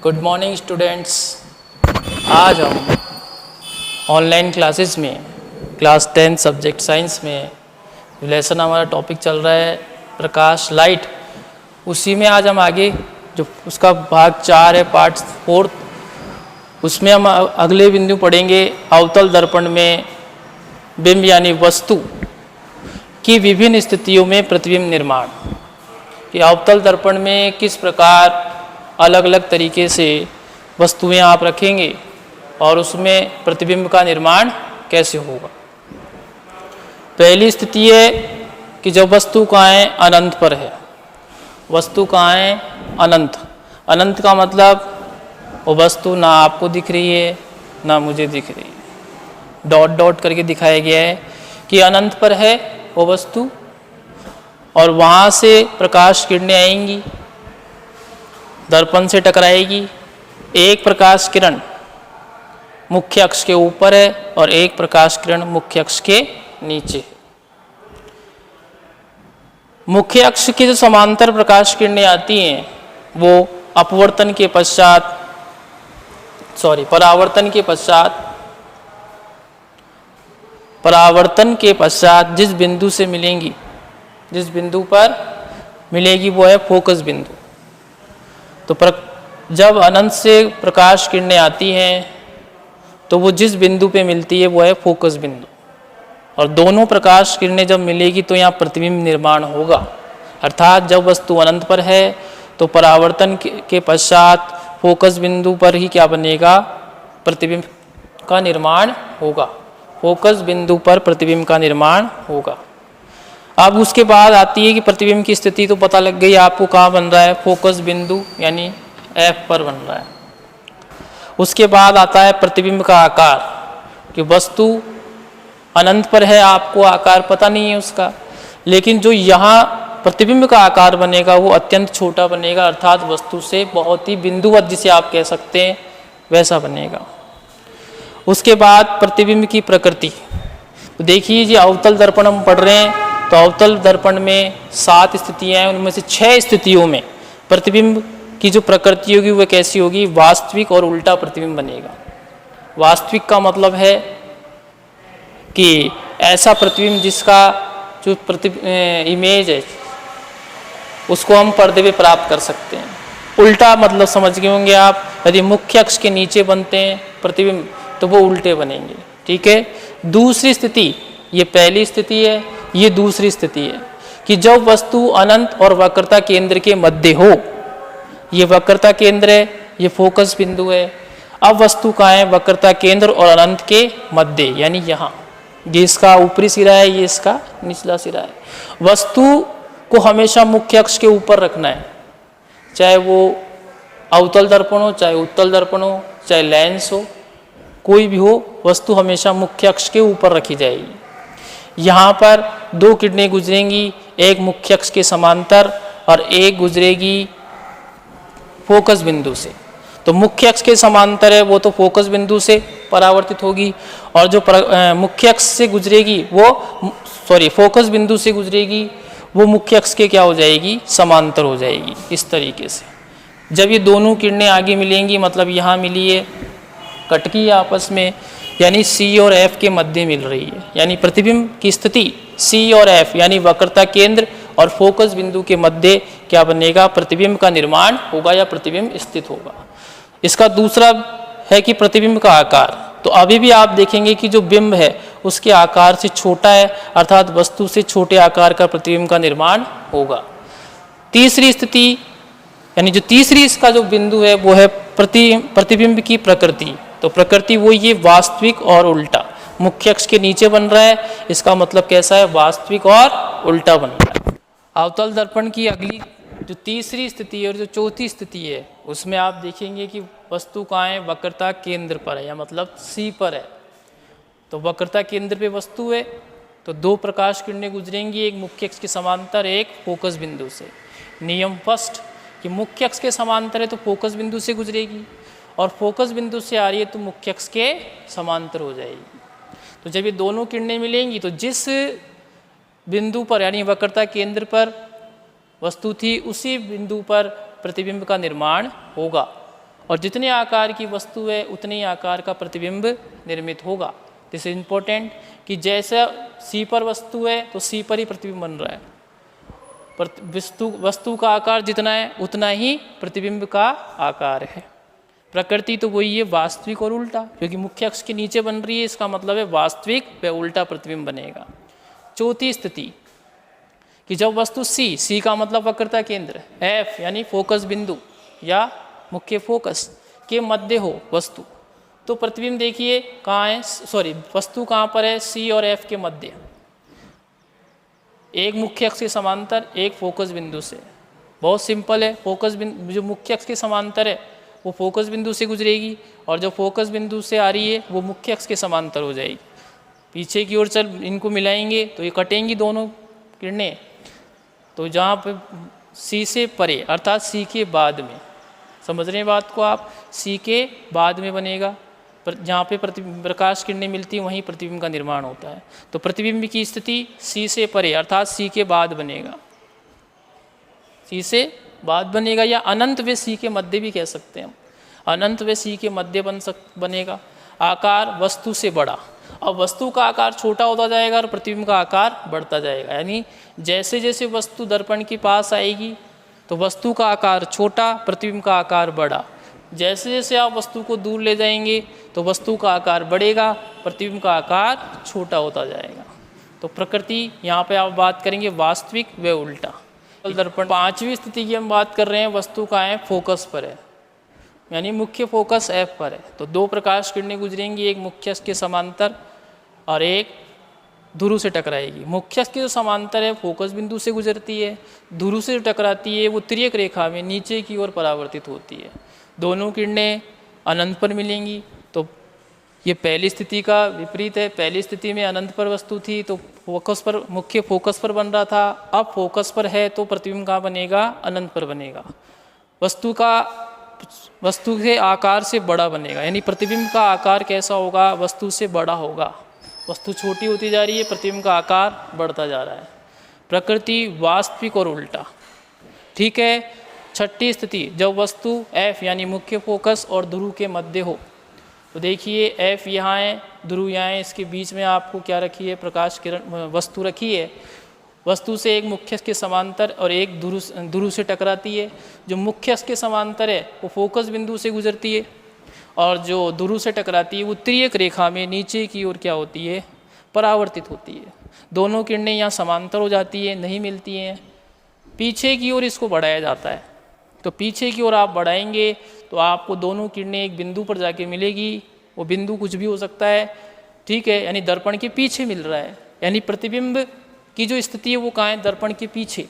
Good morning students. आज हम online classes में क्लास 10 सब्जेक्ट साइंस में लेसन हमारा टॉपिक चल रहा है प्रकाश लाइट। उसी में आज हम आगे जो उसका भाग 4 है पार्ट 4, उसमें हम अगले बिंदु पढ़ेंगे अवतल दर्पण में बिंब यानी वस्तु की विभिन्न स्थितियों में प्रतिबिंब निर्माण। कि अवतल दर्पण में किस प्रकार अलग अलग तरीके से वस्तुएं आप रखेंगे और उसमें प्रतिबिंब का निर्माण कैसे होगा। पहली स्थिति है कि जब वस्तुकाएं अनंत पर है। वस्तुकाएं अनंत, अनंत का मतलब वो वस्तु ना आपको दिख रही है ना मुझे दिख रही है, डॉट डॉट करके दिखाया गया है कि अनंत पर है वो वस्तु और वहाँ से प्रकाश किरणें आएंगी, दर्पण से टकराएगी। एक प्रकाश किरण मुख्य अक्ष के ऊपर है और एक प्रकाश किरण मुख्य अक्ष के नीचे है। मुख्य अक्ष की जो समांतर प्रकाश किरणें आती हैं वो अपवर्तन के पश्चात परावर्तन के पश्चात जिस बिंदु से मिलेंगी, जिस बिंदु पर मिलेगी वो है फोकस बिंदु। तो जब अनंत से प्रकाश किरणें आती हैं तो वो जिस बिंदु पे मिलती है वो है फोकस बिंदु, और दोनों प्रकाश किरणें जब मिलेगी तो यहाँ प्रतिबिंब निर्माण होगा। अर्थात जब वस्तु अनंत पर है तो परावर्तन के पश्चात फोकस बिंदु पर ही क्या बनेगा, प्रतिबिंब का निर्माण होगा। फोकस बिंदु पर प्रतिबिंब का निर्माण होगा। अब उसके बाद आती है कि प्रतिबिंब की स्थिति तो पता लग गई आपको, कहाँ बन रहा है, फोकस बिंदु यानी F पर बन रहा है। उसके बाद आता है प्रतिबिंब का आकार, कि वस्तु अनंत पर है, आपको आकार पता नहीं है उसका, लेकिन जो यहाँ प्रतिबिंब का आकार बनेगा वो अत्यंत छोटा बनेगा, अर्थात वस्तु से बहुत ही बिंदुवत जिसे आप कह सकते हैं वैसा बनेगा। उसके बाद प्रतिबिंब की प्रकृति। तो देखिए जी, अवतल दर्पण हम पढ़ रहे हैं तो अवतल दर्पण में 7 स्थितियां हैं, उनमें से 6 स्थितियों में प्रतिबिंब की जो प्रकृति होगी वह कैसी होगी, वास्तविक और उल्टा प्रतिबिंब बनेगा। वास्तविक का मतलब है कि ऐसा प्रतिबिंब जिसका जो इमेज है उसको हम पर्दे पे प्राप्त कर सकते हैं। उल्टा मतलब समझ गए होंगे आप, यदि मुख्य अक्ष के नीचे बनते हैं प्रतिबिंब तो वो उल्टे बनेंगे। ठीक है। दूसरी स्थिति, ये पहली स्थिति है, ये दूसरी स्थिति है कि जब वस्तु अनंत और वक्रता केंद्र के मध्य हो। ये वक्रता केंद्र है, ये फोकस बिंदु है। अब वस्तु कहाँ है, वक्रता केंद्र और अनंत के मध्य, यानी यहाँ। ये इसका ऊपरी सिरा है, ये इसका निचला सिरा है। वस्तु को हमेशा मुख्य अक्ष के ऊपर रखना है, चाहे वो अवतल दर्पण हो, चाहे उत्तल दर्पण हो, चाहे लेंस हो, कोई भी हो, वस्तु हमेशा मुख्य अक्ष के ऊपर रखी जाएगी। यहाँ पर 2 किरणें गुजरेंगी, एक मुख्य अक्ष के समांतर और एक गुजरेगी फोकस बिंदु से। तो मुख्य अक्ष के समांतर है वो तो फोकस बिंदु से परावर्तित होगी, और जो मुख्य अक्ष से गुजरेगी वो फोकस बिंदु से गुजरेगी वो मुख्य अक्ष के क्या हो जाएगी, समांतर हो जाएगी। इस तरीके से जब ये दोनों किरणें आगे मिलेंगी, मतलब यहाँ मिली है, कटकी आपस में, यानी C और F के मध्य मिल रही है, यानी प्रतिबिंब की स्थिति C और F यानी वक्रता केंद्र और फोकस बिंदु के मध्य क्या बनेगा, प्रतिबिंब का निर्माण होगा या प्रतिबिंब स्थित होगा। इसका दूसरा है कि प्रतिबिंब का आकार। तो अभी भी आप देखेंगे कि जो बिंब है उसके आकार से छोटा है, अर्थात वस्तु से छोटे आकार का प्रतिबिंब का निर्माण होगा। तीसरी स्थिति यानी जो तीसरी इसका जो बिंदु है वो है प्रतिबिंब की प्रकृति। तो प्रकृति वो ये वास्तविक और उल्टा, मुख्य अक्ष के नीचे बन रहा है, इसका मतलब कैसा है, वास्तविक और उल्टा बन रहा है। अवतल दर्पण की अगली जो तीसरी स्थिति है और जो चौथी स्थिति है उसमें आप देखेंगे कि वस्तु कहाँ है, वक्रता केंद्र पर है, या मतलब C पर है। तो वक्रता केंद्र पे वस्तु है तो 2 प्रकाश किरणें गुजरेंगी, एक मुख्य अक्ष के समांतर, एक फोकस बिंदु से। नियम फर्स्ट कि मुख्य अक्ष के समांतर है तो फोकस बिंदु से गुजरेगी, और फोकस बिंदु से आ रही है तो मुख्य अक्ष के समांतर हो जाएगी। तो जब ये दोनों किरणें मिलेंगी तो जिस बिंदु पर यानी वक्रता केंद्र पर वस्तु थी उसी बिंदु पर प्रतिबिंब का निर्माण होगा, और जितने आकार की वस्तु है उतने ही आकार का प्रतिबिंब निर्मित होगा। दिस इज इम्पोर्टेंट कि जैसा सी पर वस्तु है तो सी पर ही प्रतिबिंब बन रहा है। वस्तु का आकार जितना है उतना ही प्रतिबिंब का आकार है। प्रकृति तो वही है, वास्तविक और उल्टा, क्योंकि मुख्य अक्ष के नीचे बन रही है, इसका मतलब है वास्तविक व उल्टा प्रतिबिंब बनेगा। चौथी स्थिति कि जब वस्तु सी का मतलब वक्रता केंद्र, एफ यानी फोकस बिंदु या मुख्य फोकस के मध्य हो वस्तु, तो प्रतिबिंब देखिए कहाँ है, वस्तु कहाँ पर है, सी और एफ के मध्य, एक मुख्य अक्ष के समांतर एक फोकस बिंदु से। बहुत सिंपल है, फोकस बिंदु जो मुख्य अक्ष के समांतर है वो फोकस बिंदु से गुजरेगी और जो फोकस बिंदु से आ रही है वो मुख्य अक्ष के समांतर हो जाएगी। पीछे की ओर चल इनको मिलाएंगे तो ये कटेंगी दोनों किरणें। तो जहाँ पे सी से परे अर्थात सी के बाद में, समझ रहे हैं बात को आप, सी के बाद में बनेगा, जहाँ पे प्रकाश किरणें मिलती हैं वहीं प्रतिबिंब का निर्माण होता है। तो प्रतिबिंब की स्थिति सी से परे अर्थात सी के बाद बनेगा, सी से बाद बनेगा, या अनंत व सी के मध्य भी कह सकते हैं हम, अनंत व सी के मध्य बनेगा। आकार वस्तु से बड़ा, अब वस्तु का आकार छोटा होता जाएगा और प्रतिबिंब का आकार बढ़ता जाएगा। यानी जैसे जैसे वस्तु दर्पण के पास आएगी तो वस्तु का आकार छोटा, प्रतिबिंब का आकार बड़ा। जैसे जैसे आप वस्तु को दूर ले जाएंगे तो वस्तु का आकार बढ़ेगा, प्रतिबिंब का आकार छोटा होता जाएगा। तो प्रकृति यहाँ पे आप बात करेंगे वास्तविक व उल्टा। दर्पण पांचवी स्थिति की हम बात कर रहे हैं, वस्तु का है फोकस पर है, यानी मुख्य फोकस एफ पर है। तो दो प्रकाश किरणें गुजरेंगी, एक मुख्य अक्ष के समांतर और एक ध्रुव से टकराएगी। मुख्य अक्ष के जो समांतर है फोकस बिंदु से गुजरती है, ध्रुव से टकराती है वो तिर्यक रेखा में नीचे की ओर परावर्तित होती है। दोनों किरणें अनंत पर मिलेंगी। तो ये पहली स्थिति का विपरीत है, पहली स्थिति में अनंत पर वस्तु थी तो फोकस पर, मुख्य फोकस पर बन रहा था, अब फोकस पर है तो प्रतिबिंब कहाँ बनेगा, अनंत पर बनेगा। वस्तु के आकार से बड़ा बनेगा, यानी प्रतिबिंब का आकार कैसा होगा, वस्तु से बड़ा होगा। वस्तु छोटी होती जा रही है, प्रतिबिंब का आकार बढ़ता जा रहा है। प्रकृति वास्तविक और उल्टा, ठीक है। छठी स्थिति जब वस्तु एफ यानी मुख्य फोकस और ध्रुव के मध्य हो, तो देखिए एफ यहाँ है, ध्रुव यहाँ है, इसके बीच में आपको क्या रखी है, प्रकाश किरण वस्तु रखी है। वस्तु से एक मुख्य अक्ष के समांतर और एक ध्रुव से टकराती है। जो मुख्य अक्ष के समांतर है वो फोकस बिंदु से गुजरती है और जो ध्रुव से टकराती है वो तिर्यक रेखा में नीचे की ओर क्या होती है, परावर्तित होती है। दोनों किरणें यहाँ समांतर हो जाती है, नहीं मिलती हैं, पीछे की ओर इसको बढ़ाया जाता है। तो पीछे की ओर आप बढ़ाएंगे तो आपको दोनों किरणें एक बिंदु पर जाके मिलेगी। वो बिंदु कुछ भी हो सकता है, ठीक है, यानी दर्पण के पीछे मिल रहा है, यानी प्रतिबिंब की जो स्थिति है वो कहाँ है, दर्पण के पीछे।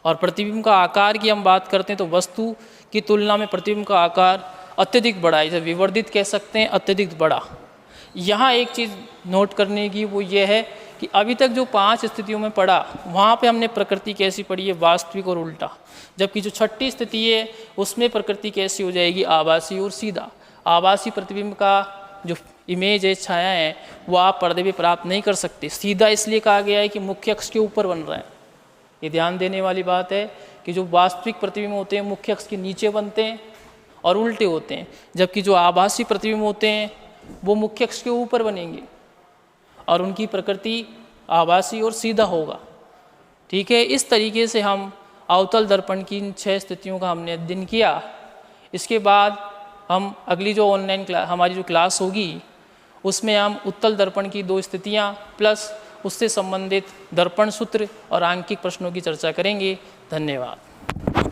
और प्रतिबिंब का आकार की हम बात करते हैं तो वस्तु की तुलना में प्रतिबिंब का आकार अत्यधिक बड़ा है, इसे विवर्धित कह सकते हैं, अत्यधिक बड़ा। यहाँ एक चीज़ नोट करने की वो ये है कि अभी तक जो 5 स्थितियों में पढ़ा वहाँ पे हमने प्रकृति कैसी पढ़ी है, वास्तविक और उल्टा, जबकि जो छठी स्थिति है उसमें प्रकृति कैसी हो जाएगी, आभासी और सीधा। आभासी प्रतिबिंब का जो इमेज है, छाया है, वो आप पर्दे पे प्राप्त नहीं कर सकते। सीधा इसलिए कहा गया है कि मुख्य अक्ष के ऊपर बन रहा है। ये ध्यान देने वाली बात है कि जो वास्तविक प्रतिबिंब होते हैं मुख्य अक्ष के नीचे बनते हैं और उल्टे होते हैं, जबकि जो आभासी प्रतिबिंब होते हैं वो मुख्य अक्ष के ऊपर बनेंगे और उनकी प्रकृति आभासी और सीधा होगा, ठीक है। इस तरीके से हम अवतल दर्पण की इन 6 स्थितियों का हमने अध्ययन किया। इसके बाद हम अगली जो ऑनलाइन हमारी जो क्लास होगी उसमें हम उत्तल दर्पण की 2 स्थितियाँ प्लस उससे संबंधित दर्पण सूत्र और आंकिक प्रश्नों की चर्चा करेंगे। धन्यवाद।